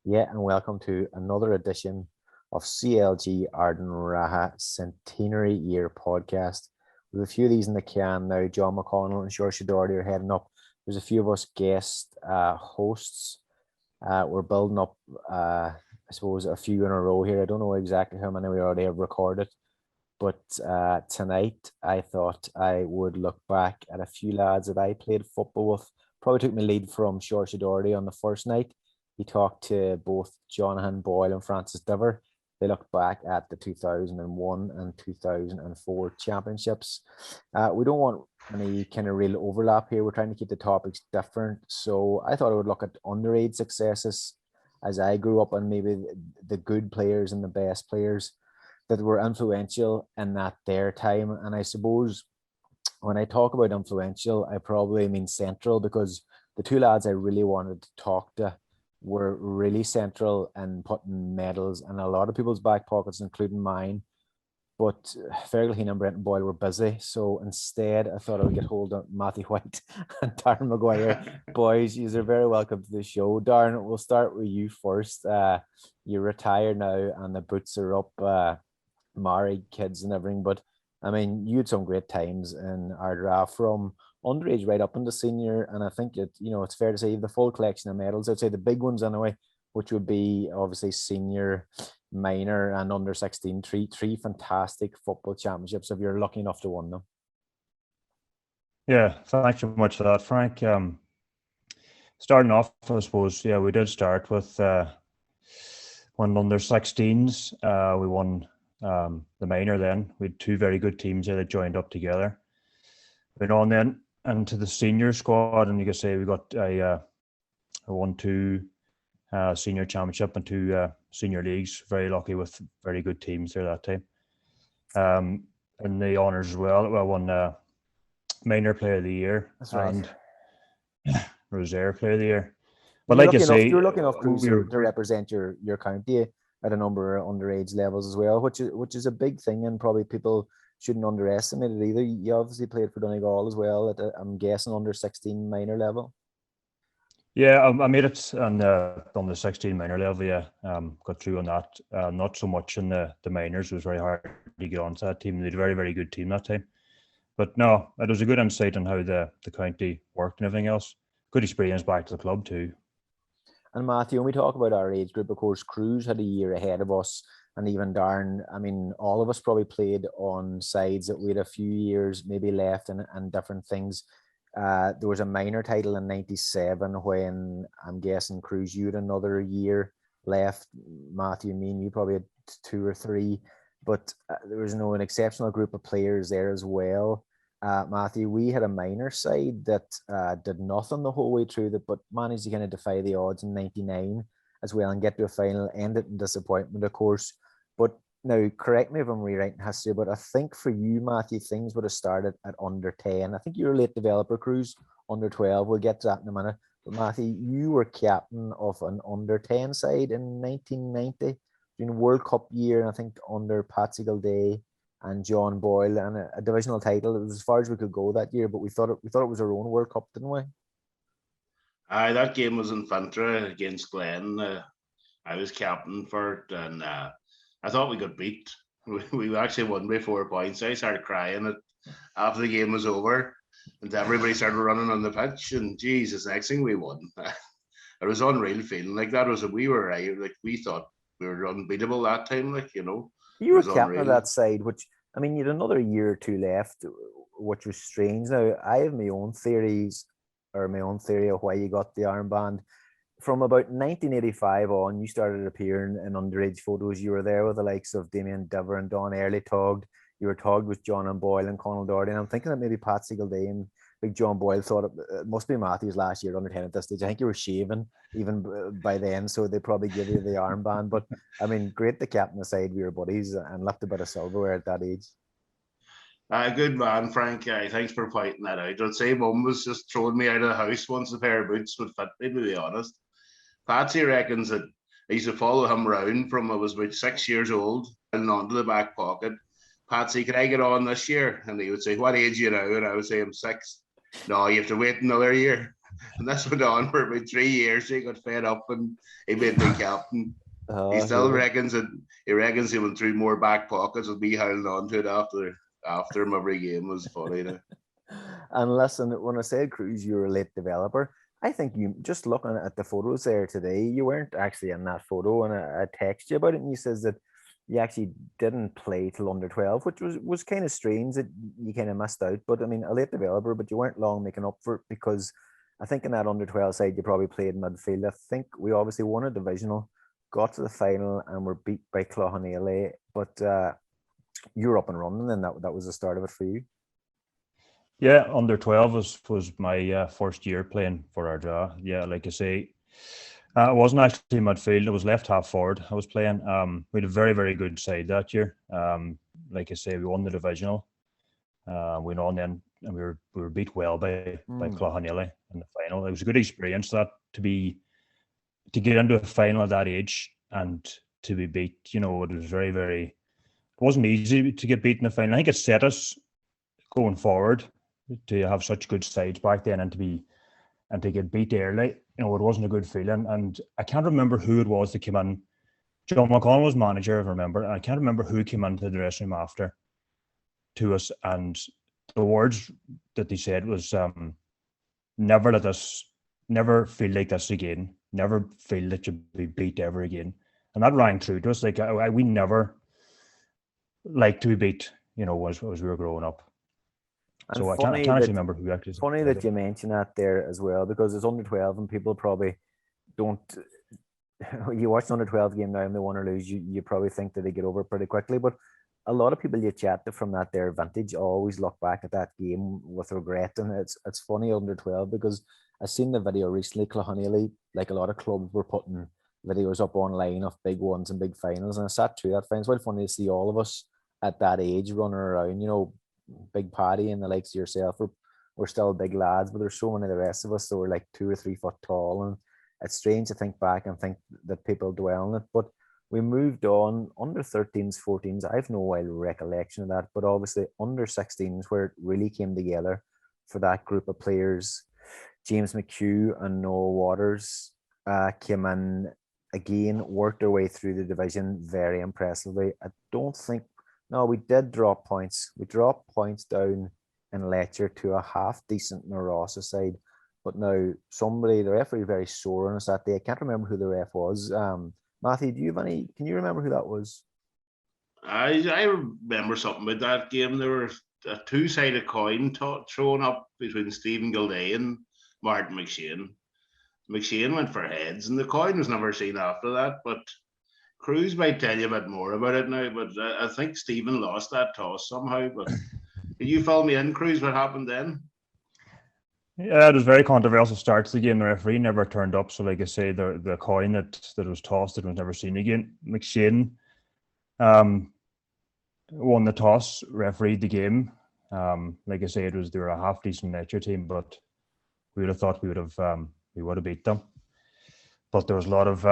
Yeah, and welcome to another edition of CLG Ard and Ratha Centenary Year podcast. We have a few of these in the can now. John McConnell and George Doherty are heading up. There's a few of us guest hosts. We're building up, I suppose, a few in a row here. I don't know exactly how many we already have recorded, but tonight I thought I would look back at a few lads that I played football with. Probably took my lead from George Doherty on the first night. He talked to both Jonathan Boyle and Francis Diver. They looked back at the 2001 and 2004 championships. We don't want any kind of real overlap here. We're trying to keep the topics different. So I thought I would look at underage successes as I grew up, and maybe the good players and the best players that were influential in that their time. And I suppose when I talk about influential, I probably mean central, because the two lads I really wanted to talk to were really central in putting medals in a lot of people's back pockets, including mine. But Fergal and Brenton Boyle were busy. So instead, I thought I would get hold of Matthew Whyte and Darren Maguire. Boys, you are very welcome to the show. Darren, we'll start with you first. You're retired now and the boots are up, married, kids and everything. But I mean, you had some great times in Ardra from underage right up into senior. And I think it's fair to say the full collection of medals. I'd say the big ones anyway, which would be obviously senior, minor, and under 16. Three fantastic football championships if you're lucky enough to win them. Yeah, thanks so much for that, Frank. Starting off, I suppose, we did start with one under 16s. We won the minor then. We had two very good teams there that joined up together. Went on then into the senior squad, and you can say we got a 1-2 senior championship and two senior leagues. Very lucky with very good teams there that time. And the honours as well. I won minor player of the year. That's right. And reserve player of the year. But like you say, you're lucky enough, Cruz, to represent your county at a number of underage levels as well, which is a big thing, and probably people shouldn't underestimate it either. You obviously played for Donegal as well at I'm guessing under 16 minor level. Yeah, I made it on the 16 minor level. Yeah, got through on that. Not so much in the minors. It was very hard to get onto that team. They had a very, very good team that time. But no, it was a good insight on how the county worked and everything else. Good experience back to the club too. And Matthew, when we talk about our age group, of course, Cruz had a year ahead of us, and even Darren. I mean, all of us probably played on sides that we had a few years maybe left and different things. There was a minor title in '97 when I'm guessing, Cruz, you had another year left. Matthew, me and you probably had 2 or 3, but there was an exceptional group of players there as well. Matthew, we had a minor side that did nothing the whole way through that, but managed to kind of defy the odds in '99 as well and get to a final. Ended in disappointment, of course. But now, correct me if I'm rewriting history, but I think for you, Matthew, things would have started at under 10. I think you were a late developer, Cruz, under 12. We'll get to that in a minute. But Matthew, you were captain of an under 10 side in 1990 during World Cup year, and I think under Patsy Gilday and John Boyle, and a divisional title. It was as far as we could go that year, but we thought it was our own World Cup, didn't we? Aye, that game was in Fintra against Glen. I was captain for it, and I thought we got beat. We actually won by 4 points. I started crying after the game was over, and everybody started running on the pitch. And Jesus, next thing we won. It was unreal feeling like that. We thought we were unbeatable that time. You were captain of that side, which, I mean, you had another year or two left, which was strange. Now, I have my own theories, or my own theory of why you got the armband. From about 1985 on, you started appearing in underage photos. You were there with the likes of Damien Diver and Don Early togged. You were togged with John and Boyle and Conal Doherty. And I'm thinking that maybe Patsy Gilday and Big John Boyle thought it must be Matthew's last year under 10 at this stage. I think you were shaving even by then, so they probably give you the armband. But I mean, great to captain aside, we were buddies and left a bit of silverware at that age. Good man, Frank. Thanks for pointing that out. I'd say Mum was just throwing me out of the house once a pair of boots would fit me, to be honest. Patsy reckons that I used to follow him around from I was about 6 years old and onto the back pocket. Patsy, can I get on this year? And he would say, what age are you now? And I would say, I'm 6. No, you have to wait another year. And this went on for about 3 years. He got fed up and he made me captain. He still yeah. reckons he went through more back pockets with me holding on to it after him every game. Was funny. And listen, when I said Cruz, you were a late developer. I think you just looking at the photos there today, you weren't actually in that photo, and I text you about it, and you says that you actually didn't play till under 12, which was kind of strange that you kind of missed out. But I mean, a late developer, but you weren't long making up for it, because I think in that under 12 side you probably played midfield. I think we obviously won a divisional, got to the final, and were beat by Cloughanele, but you were up and running, and that was the start of it for you. Yeah, under 12 was my first year playing for Ard. Yeah, like I say, it wasn't actually midfield. It was left half forward. I was playing. We had a very, very good side that year. Like I say, we won the divisional. We went on then, and we were beat well by Cloughanele in the final. It was a good experience that to get into a final at that age and to be beat. It was very, very. It wasn't easy to get beat in the final. I think it set us going forward to have such good sides back then, and to get beat early, it wasn't a good feeling. And I can't remember who it was that came in. John McConnell was manager, I remember, and I can't remember who came into the dressing room after to us, and the words that they said was, never feel like this again, never feel that you'll be beat ever again. And that rang true to us. Like we never liked to be beat, as we were growing up. And so I can't actually remember who actually. Funny that you mentioned that there as well, because it's under 12 and people probably don't. You watch the under 12 game now and they win or lose, you probably think that they get over pretty quickly. But a lot of people you chat to from that their vintage always look back at that game with regret, and it's funny under 12 because I seen the video recently. Cloughanele, like a lot of clubs, were putting videos up online of big ones and big finals, and I sat through that. It's quite funny to see all of us at that age running around, Big Paddy and the likes of yourself we're still big lads, but there's so many of the rest of us that were like 2 or 3 foot tall, and it's strange to think back and think that people dwell on it. But we moved on. Under 13s, 14s, I have no wild recollection of that, but obviously under 16s where it really came together for that group of players. James McHugh and Noel Waters came in again, worked their way through the division very impressively. No, we did drop points. We dropped points down in Letcher to a half decent Narossa side. But now the referee, very sore on us that day. I can't remember who the ref was. Matthew, can you remember who that was? I remember something about that game. There was a two-sided coin thrown up between Stephen Gilday and Martin McShane. McShane went for heads, and the coin was never seen after that. But Cruz might tell you a bit more about it now, but I think Stephen lost that toss somehow. But can you fill me in, Cruz, what happened then? Yeah, it was very controversial start to the game. The referee never turned up. So, like I say, the coin that was tossed, it was never seen again. McShane won the toss, refereed the game. Like I say, they were a half decent nature team, but we would have thought we would have beat them. But there was a lot of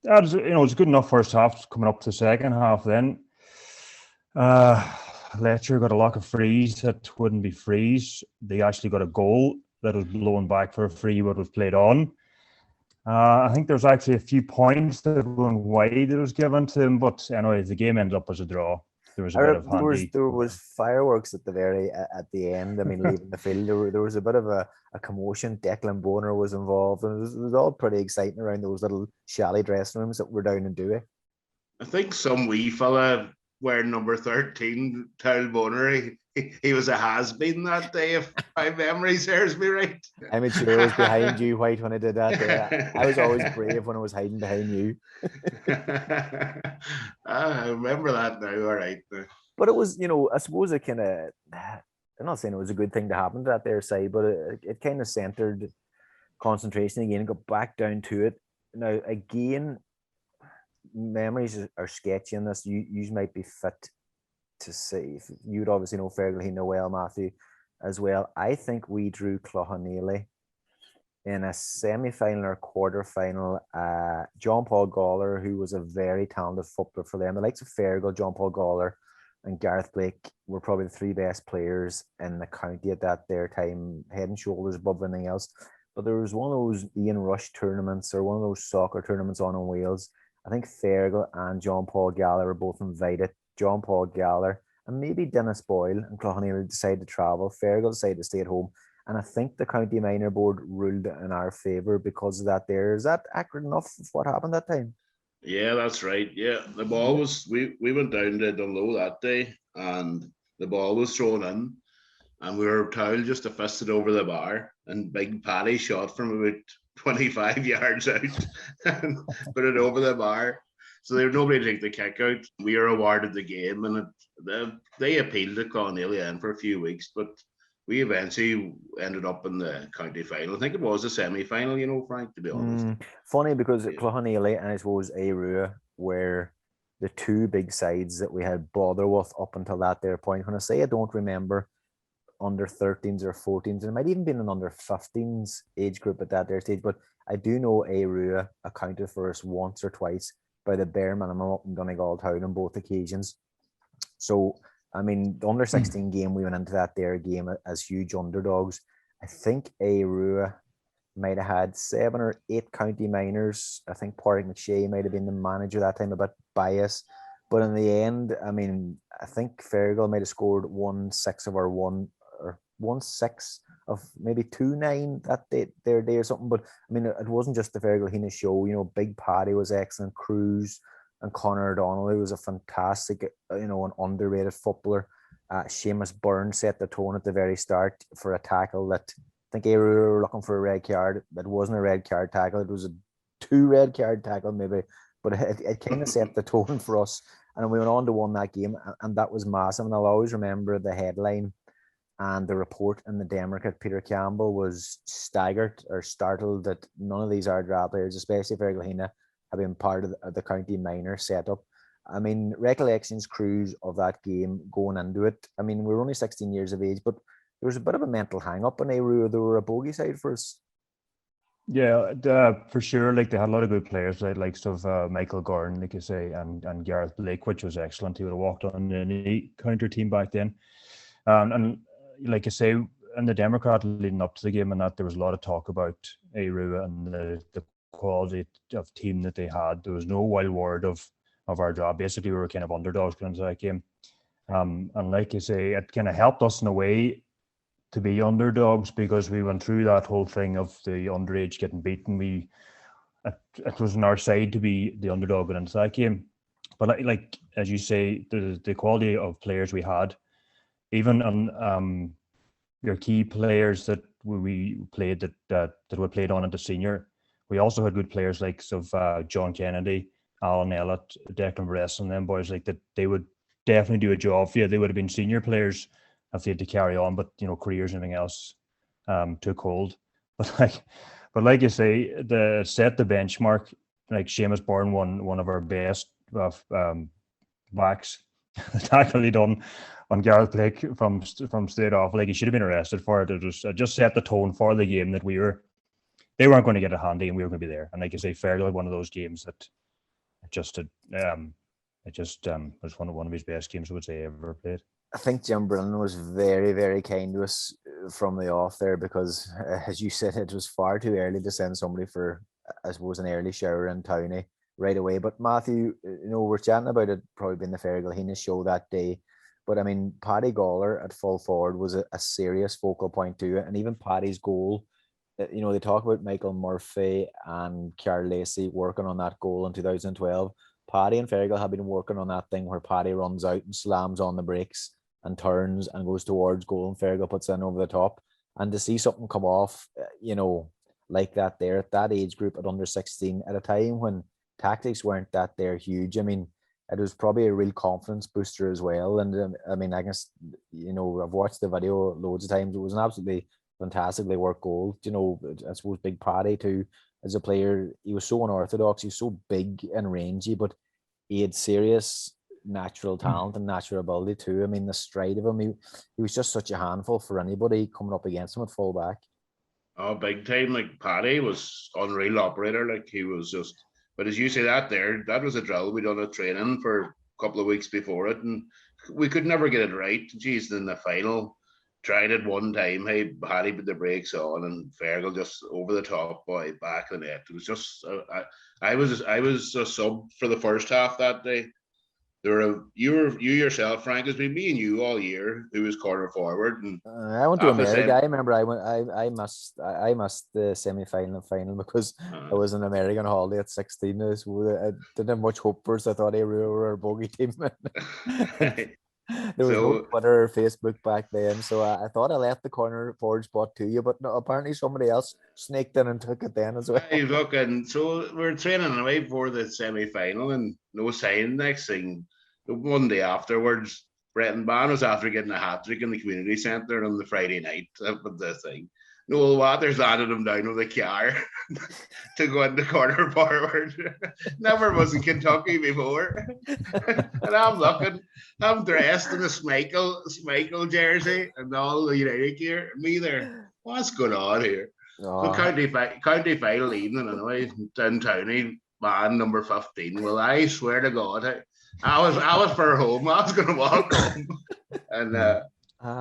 it was a good enough first half. Coming up to the second half, then Letcher got a lot of frees that wouldn't be frees. They actually got a goal that was blown back for a free, but was played on. I think there was actually a few points that went wide that was given to him, but anyway, the game ended up as a draw. There was a bit of handy. There was fireworks at the end. I mean, leaving the field, there was a bit of a commotion. Declan Bonner was involved, and it was all pretty exciting around those little chalet dressing rooms that were down in Dewey. I think some wee fella wearing number 13, Tal Bonner, he was a has-been that day, if my memory serves me right. I'm sure I was behind you, Whyte, when I did that day. I was always brave when I was hiding behind you. I remember that now, all right. But it was, I suppose it kind of, I'm not saying it was a good thing to happen to that there side, but it kind of centered concentration again and got back down to it. Now, again, memories are sketchy in this. You might be fit to see. You'd obviously know Fergal, know well, Matthew, as well. I think we drew Cloughanele in a semi-final or quarter-final. John Paul Gawler, who was a very talented footballer for them, the likes of Fergal, John Paul Gawler, and Gareth Blake were probably the three best players in the county at that their time, head and shoulders above anything else. but there was one of those Ian Rush tournaments or one of those soccer tournaments on in Wales. I think Fergal and John Paul Gallagher were both invited. John Paul Gallagher and maybe Dennis Boyle and Cloughaneel decided to travel. Fergal decided to stay at home. And I think the County Minor Board ruled in our favour because of that there. Is that accurate enough of what happened that time? Yeah, that's right. Yeah, the ball was, we went down to Dunlow that day and the ball was thrown in and we were told just to fist it over the bar, and Big Paddy shot from about 25 yards out and put it over the bar. So there was nobody to take the kick out. We were awarded the game, and they appealed to Cloughaneel for a few weeks, but we eventually ended up in the county final. I think it was a semi-final, you know, Frank, to be honest. Funny because Cloughaneel and I suppose Arua were the two big sides that we had bother with up until that there point. When I say I don't remember under 13s or 14s, and it might even been an under 15s age group at that there stage, but I do know Arua accounted for us once or twice by the bare minimum up in Donegal Town on both occasions. So, I mean, the under 16 game, we went into that there game as huge underdogs. I think Arua might have had 7 or 8 county minors. I think Pádraig McShay might have been the manager that time, a bit biased. But in the end, I mean, I think Fergal might have scored 1-6 of our 1-6 of maybe 2-9 that day or something. But I mean, it wasn't just the Fergal Hina show. You know, Big Paddy was excellent. Cruz and Conor O'Donnell, who was a fantastic, an underrated footballer. Seamus Byrne set the tone at the very start for a tackle that I think they were looking for a red card. It wasn't a red card tackle. It was a 2 red card tackle maybe, but it kind of set the tone for us. And we went on to win that game, and that was massive. And I'll always remember the headline and the report in the Democrat. Peter Campbell was staggered or startled that none of these Ard players, especially Fergal Hina, have been part of the county minor setup. I mean, recollections, Cruz, of that game going into it. I mean, we were only 16 years of age, but there was a bit of a mental hang-up in Arua. They were a bogey side for us. Yeah, for sure. Like, they had a lot of good players, like Michael Gordon, like you say, and Gareth Blake, which was excellent. He would have walked on any counter team back then. And like I say, in the Democrat leading up to the game and that, there was a lot of talk about Arua and the quality of team that they had. There was no wild word of our job. Basically, we were kind of underdogs going into that game. And like you say, it kind of helped us in a way to be underdogs because we went through that whole thing of the underage getting beaten. It was on our side to be the underdog going into that game. But like as you say, the quality of players we had, even on your key players that we played that were played on at the senior, we also had good players like John Kennedy, Alan Ellett, Declan Bress, and them boys like that. They would definitely do a job for you. They would have been senior players if they had to carry on, but careers and everything else took hold. But like you say, set the benchmark. Like Seamus Byrne, one of our best backs, tackle he done on Gareth Blake from straight off. Like, he should have been arrested for it. It just set the tone for the game that they weren't going to get it handy and we were going to be there. And like you say, Fergal, one of those games that was one of his best games I would say ever played. I think Jim Brennan was very, very kind to us from the off there because, as you said, it was far too early to send somebody for, I suppose, an early shower in Townie right away. But Matthew, we're chatting about it probably being the Fergal Hina show that day. But I mean, Paddy Gawler at full forward was a serious focal point to it. And even Paddy's goal, they talk about Michael Murphy and Carl Lacey working on that goal in 2012. Paddy and Fergal have been working on that thing where Paddy runs out and slams on the brakes and turns and goes towards goal and Fergal puts in over the top. And to see something come off, like that there at that age group at under 16 at a time when tactics weren't that there huge. I mean, it was probably a real confidence booster as well. And I mean, I guess, I've watched the video loads of times. It was an absolutely fantastically worked goal. I suppose Big Paddy too, as a player, he was so unorthodox. He was so big and rangy, but he had serious natural talent and natural ability too. I mean, the stride of him, he was just such a handful for anybody coming up against him at full back. Oh, big time. Like, Paddy was unreal operator. Like, he was just, but as you say that was a drill. We done a training for a couple of weeks before it and we could never get it right. Geez, in the final, tried it one time. Hey, Harry put the brakes on, and Fergal just over the top boy back of the net. It was just I was a sub for the first half that day. You yourself, Frank. It's been me and you all year who was corner forward, and I went to America. I remember I missed the semi-final and final because I was an American holiday at 16. I didn't have much hope for us. I thought we were a bogey team. There was no Twitter or Facebook back then, so I thought I left the corner forward spot to you, but no, apparently somebody else snaked in and took it then as well. Hey, look, and so we're training away for the semi-final, and no sign. Next thing, one day afterwards, Bretton Ban was after getting a hat-trick in the community centre on the Friday night. That was the thing. Noel Waters landed him down with a car to go in the corner forward. Never was in Kentucky before. And I'm looking, I'm dressed in a Schmeichel jersey and all the United gear. Me there, what's going on here? So county final evening anyway, downtown, man number 15. Well, I swear to God, I was for home. I was going to walk home. And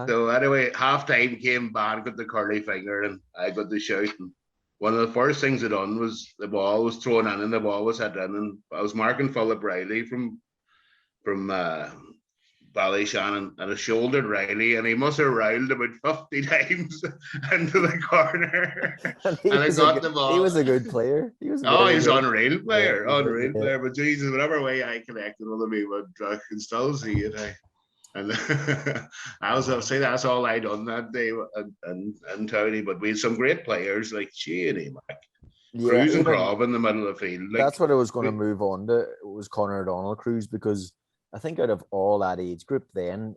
so anyway, half time came, Ban got the curly finger and I got the shout. And one of the first things I done was the ball was thrown in and the ball was hit in, and I was marking Philip Riley from Ballyshannon, and I shouldered Riley, and he must have riled about 50 times into the corner. And I got the ball. He was a good player. He's an unreal player, player. But Jesus, whatever way I connected with him, I can still see it. And I'll say that's all I done that day and Tony. But we had some great players like Cheney, Cruz and Crobb in the middle of the field. That's what I was going to move on to. It was Conor O'Donnell, Cruz, because I think out of all that age group then,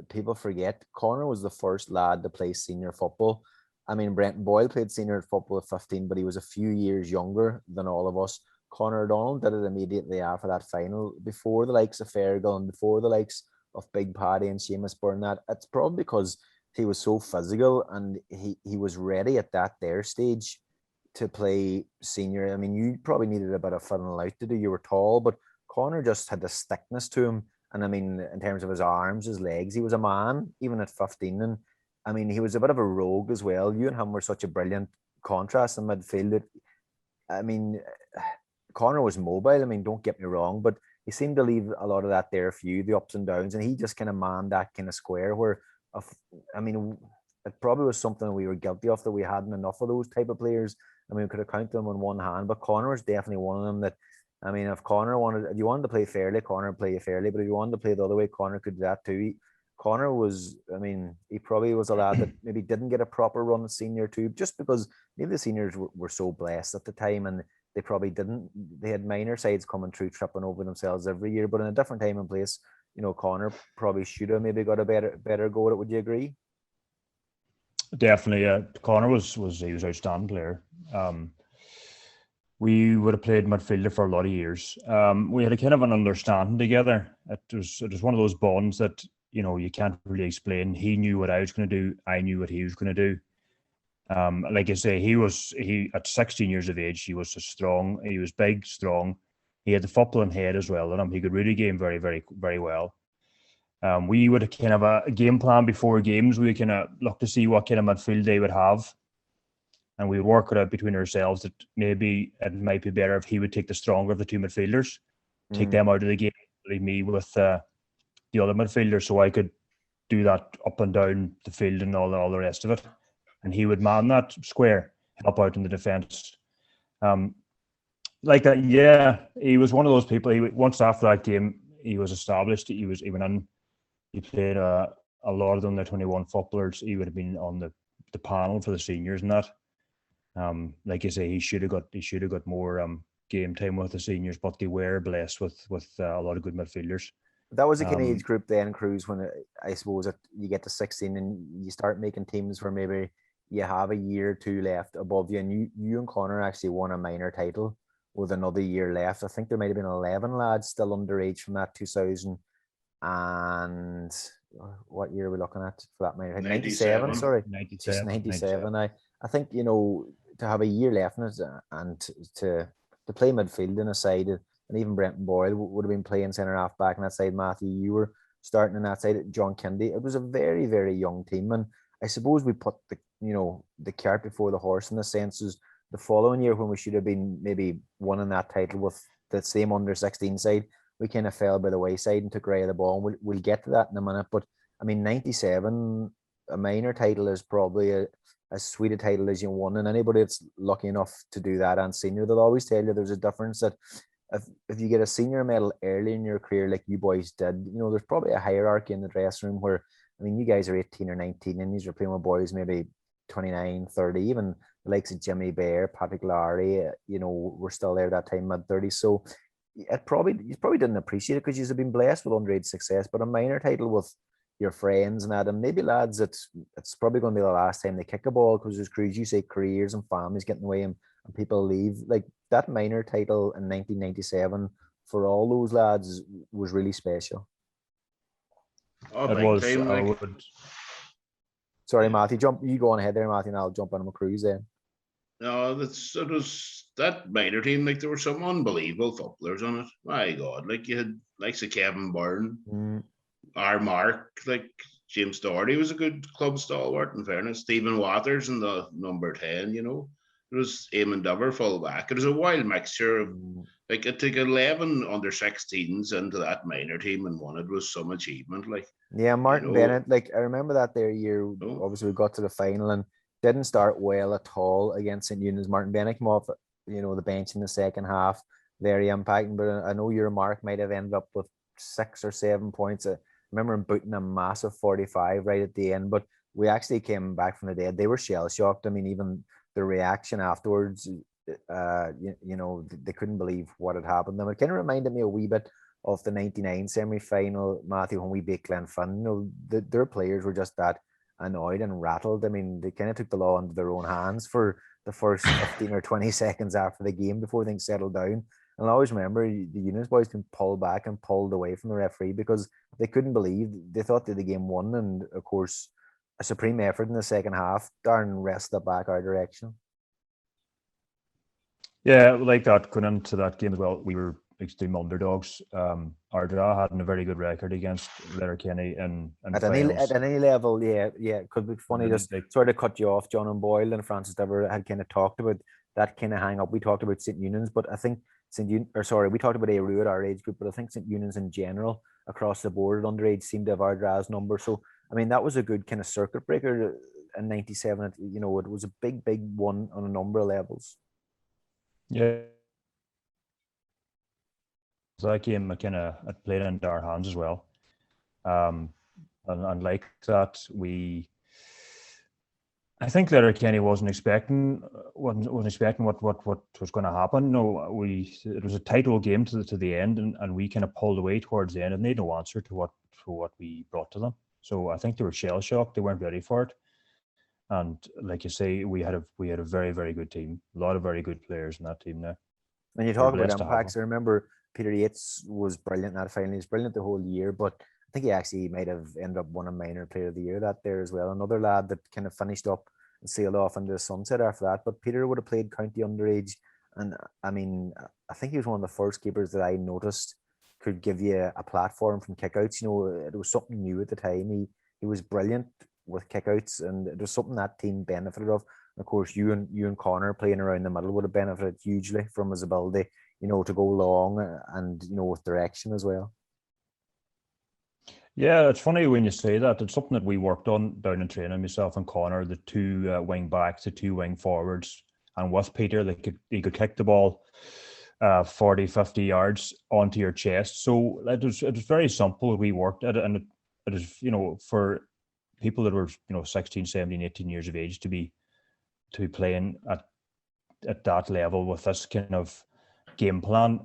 people forget Conor was the first lad to play senior football. I mean, Brenton Boyle played senior football at 15, but he was a few years younger than all of us. Conor O'Donnell did it immediately after that final, before the likes of Fergal and before the likes of Big Paddy and Seamus Burnett. It's probably because he was so physical and he was ready at that there stage to play senior. I mean, you probably needed a bit of filling out to do. You were tall, but Conor just had the stickness to him. And I mean, in terms of his arms, his legs, he was a man, even at 15. And I mean, he was a bit of a rogue as well. You and him were such a brilliant contrast in midfield. I mean, Conor was mobile. I mean, don't get me wrong, but he seemed to leave a lot of that there for you, the ups and downs. And he just kind of manned that kind of square where, I mean, it probably was something we were guilty of, that we hadn't enough of those type of players. I mean, we could have counted them on one hand, but Conor was definitely one of them that, I mean, if you wanted to play fairly, Conor would play fairly, but if you wanted to play the other way, Conor could do that too. Conor was, I mean, he probably was a lad that maybe didn't get a proper run at senior too, just because maybe the seniors were so blessed at the time and they probably didn't. They had minor sides coming through, tripping over themselves every year, but in a different time and place, you know, Conor probably should have maybe got a better go at it. Would you agree? Definitely, yeah. Conor was an outstanding player. We would have played midfielder for a lot of years. We had a kind of an understanding together. It was one of those bonds that, you know, you can't really explain. He knew what I was going to do. I knew what he was going to do. Like I say, he at 16 years of age, he was strong. He was big, strong. He had the footballing head as well in him. He could read a game very, very, very well. We would have kind of a game plan before games. We would kind of look to see what kind of midfield they would have. And we would work it out between ourselves that maybe it might be better if he would take the stronger of the two midfielders, take them out of the game, leave me with the other midfielder, so I could do that up and down the field and all the rest of it. And he would man that square, help out in the defence. Like that, yeah. He was one of those people. Once after that game, he was established. He went in. He played a lot of them. The 21 footballers. He would have been on the panel for the seniors and that. Like you say, he should have got more game time with the seniors, but they were blessed with a lot of good midfielders. That was a kind of age group then, Cruz, when I suppose you get to 16 and you start making teams where maybe you have a year or two left above you, and you and Conor actually won a minor title with another year left. I think there might have been 11 lads still underage from that 2000 and what year are we looking at for that minor? 97, sorry. 97. I think, you know, to have a year left in it and to play midfield in a side, and even Brenton Boyle would have been playing centre half back on that side. Matthew, you were starting in that side, John Kennedy. It was a very, very young team. And I suppose we put the cart before the horse in the senses the following year when we should have been maybe winning that title with the same under-16 side. We kind of fell by the wayside and took right of the ball. And we'll get to that in a minute. But I mean, 97, a minor title is probably as sweet a title as you won. And anybody that's lucky enough to do that and senior, they'll always tell you there's a difference that if you get a senior medal early in your career, like you boys did, there's probably a hierarchy in the dressing room where, I mean, you guys are 18 or 19 and you're playing with boys maybe 29, 30, even the likes of Jimmy Bear, Patrick Larry, were still there that time, mid-30s. So you probably didn't appreciate it because you've been blessed with underage success, but a minor title with your friends and that, and maybe lads, it's probably going to be the last time they kick a ball because there's crews, you say careers and families getting away and people leave. Like that minor title in 1997 for all those lads was really special. Oh, It big was. time, like. Sorry, Matthew, you go on ahead there, Matthew, and I'll jump on a cruise then. No, it was that minor team. Like there were some unbelievable footballers on it. My God, like you had likes of Kevin Byrne, our Mark, like James Doherty was a good club stalwart. In fairness, Stephen Waters in the number 10. There was Eamon Dover full back. It was a wild mixture of like it took 11 under-16s into that minor team and won it was some achievement. Like yeah, Martin Bennett. Like I remember that there year. Obviously, we got to the final and didn't start well at all against St. Eunice. Martin Bennett came off, the bench in the second half, very impacting. But I know your Mark might have ended up with 6 or 7 points. I remember him booting a massive 45 right at the end. But we actually came back from the dead. They were shell shocked. I mean, even the reaction afterwards, they couldn't believe what had happened. It kind of reminded me a wee bit of the 99 semi-final, Matthew, when we beat Glenfin. Their players were just that annoyed and rattled. I mean, they kind of took the law into their own hands for the first 15 or 20 seconds after the game before things settled down. And I always remember the Eunice boys can pull back and pulled away from the referee because they couldn't believe, they thought that the game won. And of course, a supreme effort in the second half. Darren wrestled back our direction. Yeah, like that, going into that game as well, we were extreme underdogs. Ard had a very good record against Letterkenny and at any level, yeah. It could be funny just sort of cut you off. John and Boyle and Francis Dever had kind of talked about that kind of hang up. We talked about St. Eunan's, but I think we talked about Aru at our age group, but I think St. Eunan's in general across the board underage seemed to have Ardra's number. So I mean that was a good kind of circuit breaker in 97. It was a big one on a number of levels. Yeah. So that game it played into our hands as well. And like that, I think Letterkenny wasn't expecting what was going to happen. No, it was a tight old game to the end, and we kind of pulled away towards the end, and they had no answer to what we brought to them. So I think they were shell shocked. They weren't ready for it. And like you say, we had a very, very good team. A lot of very good players in that team now. When you talk about impacts, I remember Peter Yates was brilliant in that final. He was brilliant the whole year, but I think he actually might have ended up winning minor player of the year that there as well. Another lad that kind of finished up and sailed off into the sunset after that. But Peter would have played county underage. And I mean, I think he was one of the first keepers that I noticed could give you a platform from kickouts. It was something new at the time. He was brilliant with kickouts, and it was something that team benefited of. And of course, you and Connor playing around the middle would have benefited hugely from his ability, to go long and, with direction as well. Yeah, it's funny when you say that. It's something that we worked on down in training, myself and Connor, the two wing backs, the two wing forwards, and with Peter, he could kick the ball 40, 50 yards onto your chest. So it was very simple. We worked at it, and it is, for people that were 16, 17, 18 years of age to be playing at that level with this kind of game plan.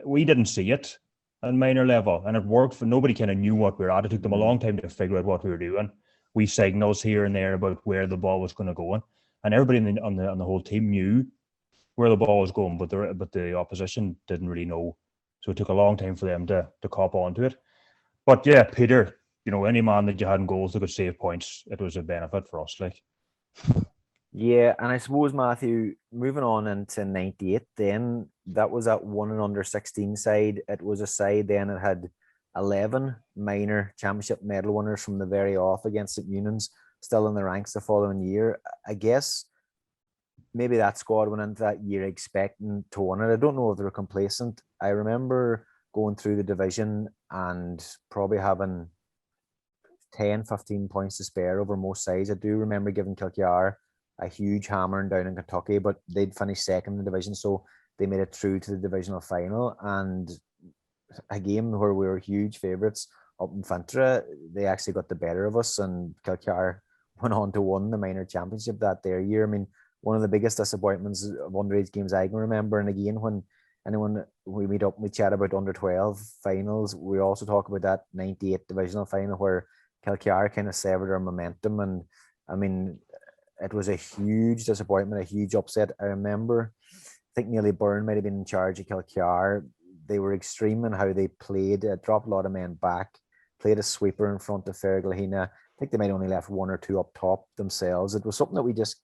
We didn't see it at minor level, and it worked. For nobody kind of knew what we were at. It took them a long time to figure out what we were doing. We signals here and there about where the ball was going to go in, and everybody on the whole team knew where the ball was going, but the opposition didn't really know. So it took a long time for them to cop onto it. But yeah, Peter, any man that you had in goals that could save points, it was a benefit for us. Like. Yeah, and I suppose, Matthew, moving on into 98, then that was at 1 and under 16 side. It was a side then it had 11 minor championship medal winners from the very off against St Unions still in the ranks the following year. I guess maybe that squad went into that year expecting to win it. I don't know if they were complacent. I remember going through the division and probably having 10, 15 points to spare over most sides. I do remember giving CLG a huge hammering down in Kentucky, but they'd finished second in the division, so they made it through to the divisional final. And a game where we were huge favourites up in Fintra, they actually got the better of us, and CLG went on to win the minor championship that their year. I mean, one of the biggest disappointments of underage games I can remember. And again, when anyone we meet up and we chat about under 12 finals, we also talk about that 98 divisional final where CLG kind of severed our momentum. And I mean, it was a huge disappointment, a huge upset. I remember, I think Nearly Byrne might have been in charge of CLG. They were extreme in how they played, dropped a lot of men back, played a sweeper in front of Fergalhina. I think they might only left one or two up top themselves. It was something that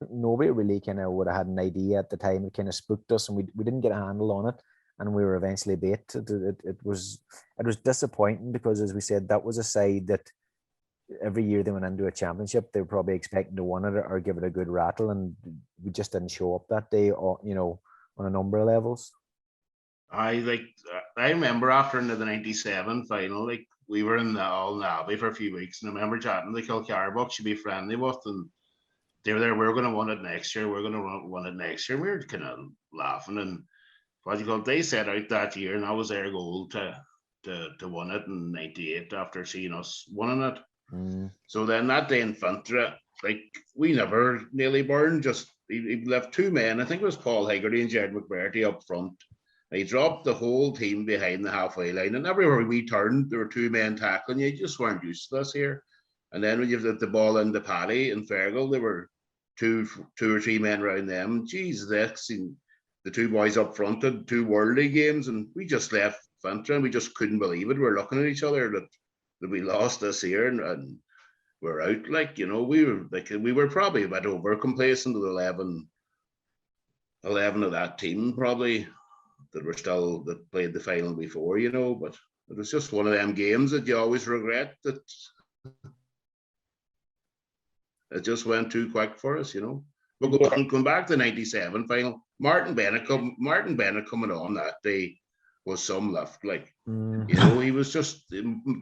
nobody really kind of would have had an idea at the time. It kind of spooked us, and we didn't get a handle on it, and we were eventually beat. It was disappointing because, as we said, that was a side that every year they went into a championship, they were probably expecting to win it or give it a good rattle, and we just didn't show up that day, or on a number of levels. I remember after the 97 final, we were in the All Navy for a few weeks, and I remember chatting to the CLG box should be friendly with, and they were there. We're going to win it next year. We're going to win it next year. We were kind of laughing, and they set out that year, and that was their goal to win it in 98 after seeing us winning it. So then that day in Fintra, we never nearly burned. Just he left two men. I think it was Paul Haggerty and Jared McBurty up front. He dropped the whole team behind the halfway line, and everywhere we turned, there were two men tackling. You just weren't used to this here. And then when you put the ball into Paddy and Fergal, there were two or three men around them. Geez, the two boys up front had two worldly games, and we just left Fintra, and we just couldn't believe it. We're looking at each other that we lost this year, and we're out. We were probably a bit over complacent with 11 of that team probably that played the final before, but it was just one of them games that you always regret that it just went too quick for us, But going back to the 97 final, Martin Bennett coming on that day was some lift. He was just,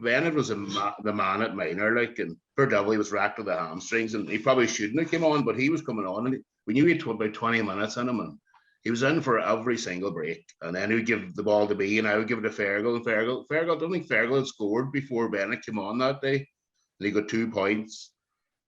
Bennett was the man at minor, and for double he was racked with the hamstrings, and he probably shouldn't have come on, but he was coming on, and we knew he had about 20 minutes in him, and he was in for every single break. And then he would give the ball to B, and I would give it to Fergal. And Fergal, I don't think Fergal had scored before Bennett came on that day. And he got 2 points.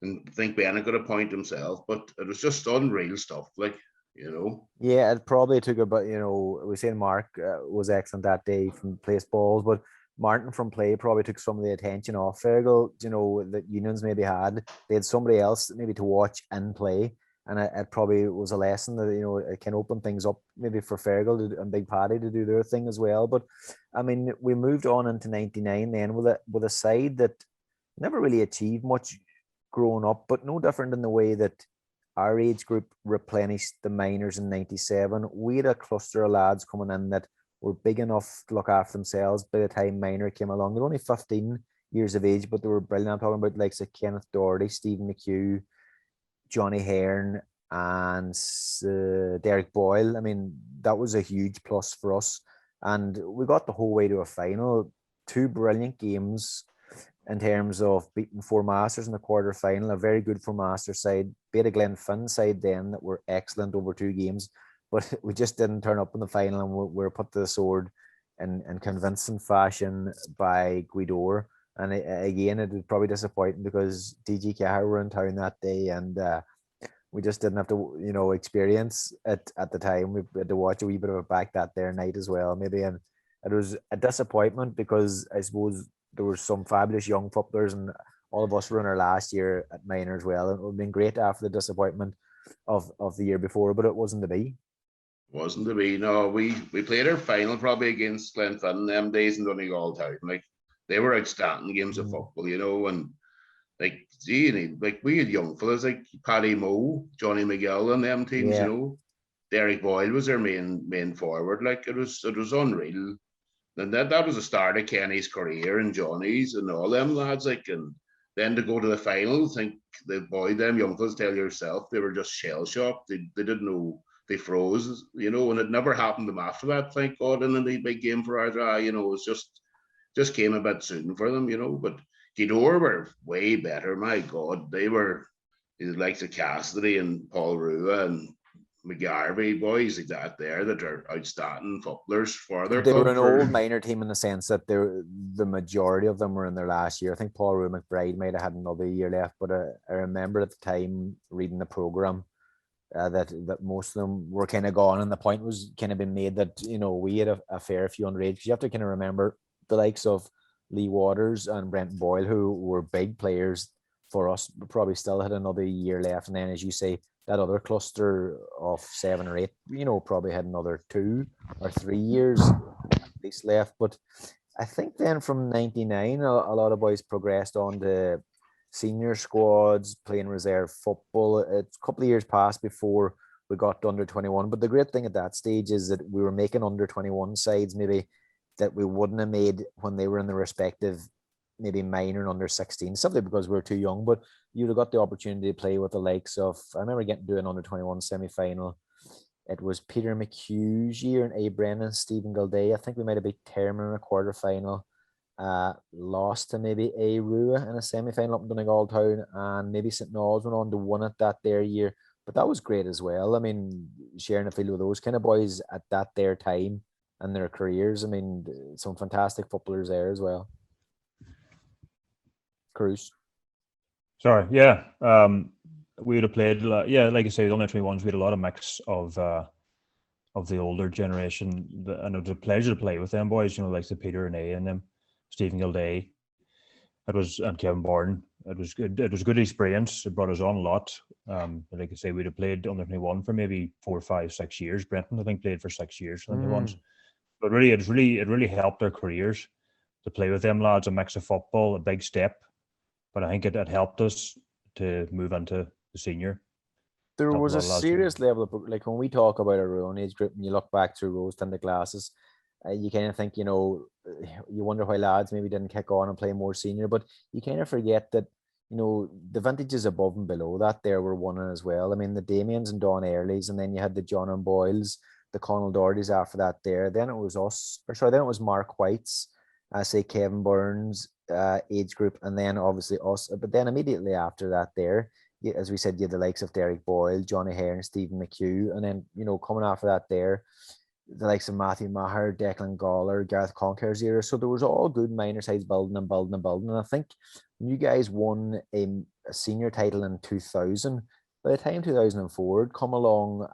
And I think Bennett got a point himself. But it was just unreal stuff, Yeah, it probably took about, we were saying Mark was excellent that day from place balls, but Martin from play probably took some of the attention off Fergal, that Unions maybe had. They had somebody else maybe to watch and play. And it probably was a lesson that, it can open things up maybe for Fergal and Big Paddy to do their thing as well. But, I mean, we moved on into 99 then with a side that never really achieved much growing up, but no different in the way that our age group replenished the minors in 97. We had a cluster of lads coming in that were big enough to look after themselves by the time minor came along. They were only 15 years of age, but they were brilliant. I'm talking about likes of Kenneth Doherty, Stephen McHugh, Johnny Hearn, and Derek Boyle. I mean, that was a huge plus for us. And we got the whole way to a final. 2 brilliant games in terms of beating Four Masters in the quarter final, a very good Four Masters side, beat a Glenfin side then that were excellent over 2 games, but we just didn't turn up in the final, and we were put to the sword in convincing fashion by Guidor. And again, it was probably disappointing because DG Cahir were in town that day, and we just didn't have to, experience it at the time. We had to watch a wee bit of it back that there night as well, maybe. And it was a disappointment because I suppose there were some fabulous young footballers, and all of us were in our last year at minor as well. And it would have been great after the disappointment of the year before, but it wasn't to be. Wasn't to be. No, we played our final probably against Glenfin them days in Donegal Town. They were outstanding games of football, and we had young fellas like Paddy Moe, Johnny McGill, and them teams. Derek Boyle was their main forward. It was unreal And that was the start of Kenny's career and Johnny's and all them lads. Like, and then to go to the final, think the boy, them young fellas, tell yourself, they were just shell shocked. They didn't know, they froze, and it never happened to them after that. Thank God, in the big game for Ardra, it was just came a bit soon for them, But Gidor were way better. My God, they were like the Cassidy and Paul Rua and Maguire boys like that there that are outstanding footballers for their They club. were an old minor team in the sense that the majority of them were in their last year. I think Paul Rue McBride might have had another year left, but I remember at the time reading the programme that most of them were kind of gone, and the point was kind of been made that we had a fair few underage, because you have to kind of remember the likes of Lee Waters and Brent Boyle, who were big players for us, probably still had another year left, and then as you say, that other cluster of 7 or 8, probably had another 2 or 3 years at least left. But I think then from 99, a lot of boys progressed on to senior squads, playing reserve football. It's a couple of years passed before we got to under 21. But the great thing at that stage is that we were making under 21 sides maybe that we wouldn't have made when they were in the respective maybe minor and under 16, simply because we were too young. But you'd have got the opportunity to play with the likes of, I remember getting to an under 21 semi-final. It was Peter McHugh's year and A. Brennan, Stephen Gilday. I think we might have beat Terman in a quarter-final. Lost to maybe A. Rua in a semi-final up in Donegal Town, and maybe St. Noel's went on to win it that their year. But that was great as well. I mean, sharing a field with those kind of boys at that their time and their careers. I mean, some fantastic footballers there as well. Cruz. Sorry, yeah. We would have played, like I say, the under 21s. We had a lot of mix of the older generation, and it was a pleasure to play with them boys. Like the Peter and A and them, Stephen Gilday. And Kevin Borden. It was good. It was a good experience. It brought us on a lot. Like I say, we'd have played under 21 for maybe 4, 5, 6 years. Brenton, I think, played for 6 years for the 21s. But really, it really helped their careers to play with them lads. A mix of football, a big step. But I think it helped us to move into the senior. There was a serious level of, like, when we talk about our own age group and you look back through rose tinted glasses, you kind of think, you wonder why lads maybe didn't kick on and play more senior, but you kind of forget that, the vintages above and below that there were winning as well. I mean, the Damians and Don Earleys, and then you had the John and Boyles, the Connell Dohertys after that there. Then it was Mark Whyte's, say Kevin Burns age group, and then obviously us. But then immediately after that there, as we said, you had the likes of Derek Boyle, Johnny Hare and Stephen McHugh, and then, coming after that there, the likes of Matthew Maher, Declan Gawler, Gareth Conker's era. So there was all good minor sides building. And I think when you guys won a senior title in 2000, by the time 2004 had come along,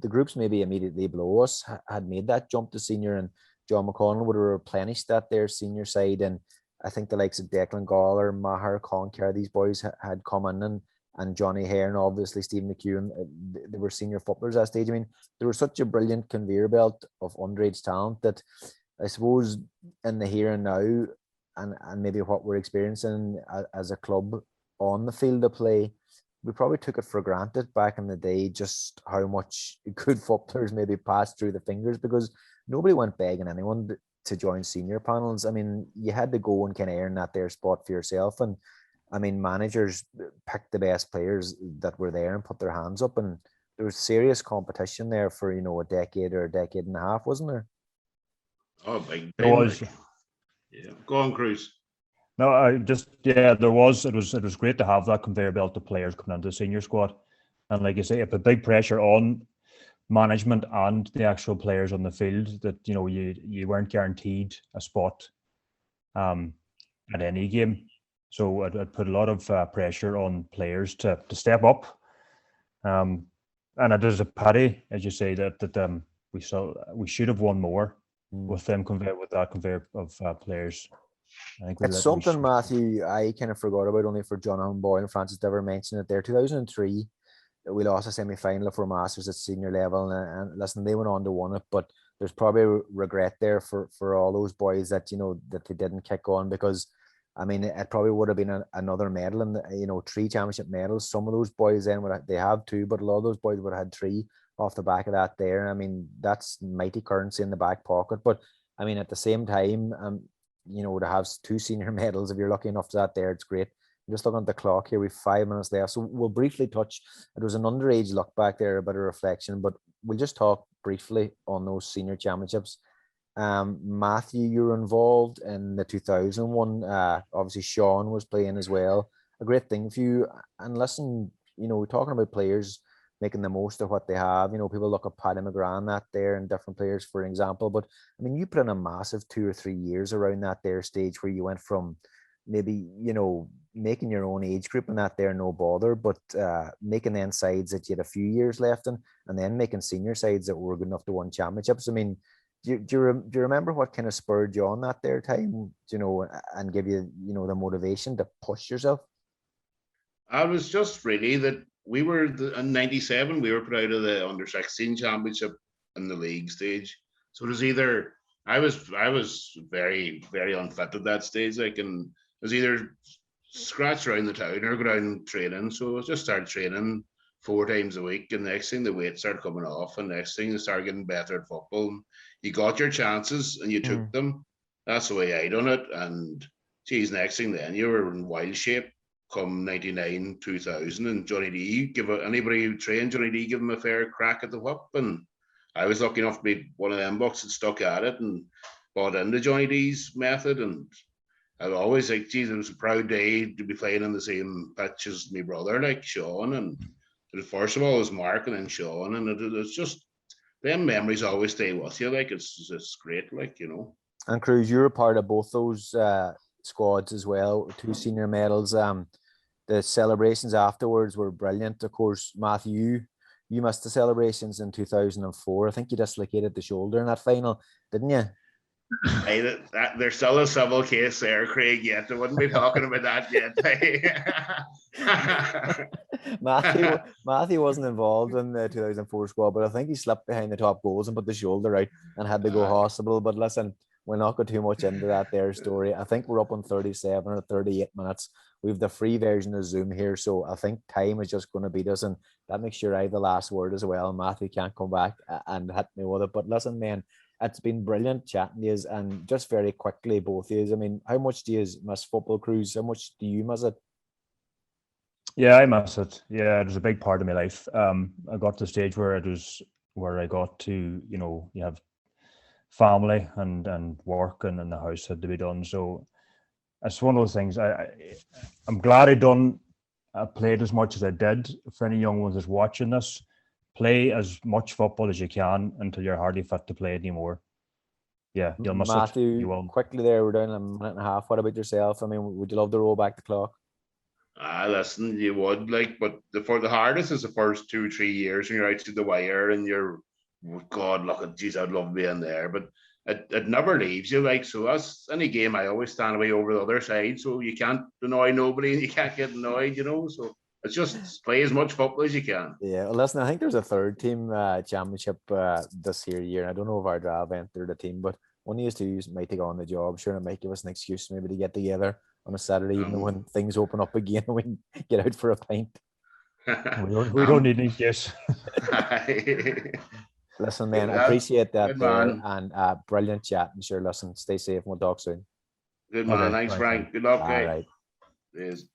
the groups maybe immediately below us had made that jump to senior, and John McConnell would have replenished that their senior side. And I think the likes of Declan Gawler, Maher, Conker, these boys had come in, and Johnny Hare and obviously Stephen McHugh, and they were senior footballers at that stage. I mean, there was such a brilliant conveyor belt of underage talent that I suppose in the here and now, and maybe what we're experiencing as a club on the field of play, we probably took it for granted back in the day just how much good footballers maybe passed through the fingers, because nobody went begging anyone to join senior panels. I mean, you had to go and kind of earn that there spot for yourself. And I mean, managers picked the best players that were there and put their hands up, and there was serious competition there for, a decade or a decade and a half, wasn't there? Oh, big there was. Yeah, go on, Cruz. No, there was. It was great to have that conveyor belt of players coming into the senior squad, and like you say, it put big pressure on management and the actual players on the field that you weren't guaranteed a spot at any game. So it put a lot of pressure on players to step up, and it is a pity, as you say, that we should have won more with that conveyor of players. I think it's something, Matthew, I kind of forgot about, only for John Boy and Francis never mentioned it there. 2003, we lost a semi-final for Masters at senior level, and listen, they went on to win it, but there's probably regret there for all those boys that that they didn't kick on, because I mean, it probably would have been another medal, and 3 championship medals. Some of those boys then they have 2, but a lot of those boys would have had 3 off the back of that there. I mean, that's mighty currency in the back pocket. But I mean, at the same time, you know, to have 2 senior medals, if you're lucky enough to that there, it's great. I'm just looking at the clock here. We've 5 minutes left. So we'll briefly touch, it was an underage look back there, a bit of reflection, but we'll just talk briefly on those senior championships. Matthew, you were involved in the 2001. Obviously, Sean was playing as well. A great thing for you. And listen, you know, we're talking about players making the most of what they have. You know, people look at Paddy McGran that there and different players, for example. But I mean, you put in a massive 2 or 3 years around that there stage where you went from maybe, you know, making your own age group and that there, no bother, but making then sides that you had a few years left in, and then making senior sides that were good enough to win championships. I mean, do you remember what kind of spurred you on that there time, you know, and give you, you know, the motivation to push yourself? I was just really that we were in '97. We were put out of the under-16 championship in the league stage. So it was either I was very very unfit at that stage. Like, and it was either scratch around the town or go down training. So I just started training 4 times a week, and next thing the weight started coming off, and next thing you started getting better at football. You got your chances and you took them. That's the way I done it. And geez, next thing then you were in wild shape come 99, 2000, and Johnny D anybody who trained Johnny D give him a fair crack at the whip. And I was lucky enough to be one of them bucks that stuck at it and bought into Johnny D's method. And I've always like, geez, it was a proud day to be playing in the same pitch as my brother, like Sean. And first of all, it was Mark and then Sean. And it's just, them memories always stay with you. Like, it's great, like, you know. And Cruz, you're a part of both those squads as well, 2 senior medals. The celebrations afterwards were brilliant. Of course, Matthew, you missed the celebrations in 2004. I think you dislocated the shoulder in that final, didn't you? Hey, there's still a civil case there, Craig, yet. I wouldn't be talking about that yet. Matthew wasn't involved in the 2004 squad, but I think he slipped behind the top goals and put the shoulder out and had to go hospital. But listen, we'll not go too much into that there story. I think we're up on 37 or 38 minutes. We've the free version of Zoom here, so I think time is just going to beat us, and that makes sure I have the last word as well. Matthew can't come back and hit me with it. But listen, man, it's been brilliant chatting to you, and just very quickly, both of you. I mean, how much do you miss football, Cruz? How much do you miss it? Yeah, I miss it. Yeah, it was a big part of my life. I got to the stage where I got to, you know, you have family and work and the house had to be done. So it's one of those things. I'm glad I played as much as I did. For any young ones that's watching this, play as much football as you can until you're hardly fit to play anymore. Yeah, you'll miss Matthew, it. You will. Quickly there, we're down a minute and a half. What about yourself? I mean, would you love to roll back the clock? Listen, you would, like, but for the hardest is the first 2 or 3 years when you're out to the wire and you're, God, look at, geez, I'd love being there, but it never leaves you, like. So that's any game I always stand away over the other side, so you can't annoy nobody and you can't get annoyed, you know. So it's just play as much football as you can. Yeah, well, listen, I think there's a 3rd team championship this year. I don't know if Ard have entered the team, but one of these 2 might take on the job. Sure, it might give us an excuse maybe to get together on a Saturday evening when things open up again and we can get out for a pint. We don't need an excuse. Listen, man, I appreciate that there, and brilliant chat. And sure, listen, stay safe and we'll talk soon. Good man. Thanks, Frank. Good luck. All right. Cheers.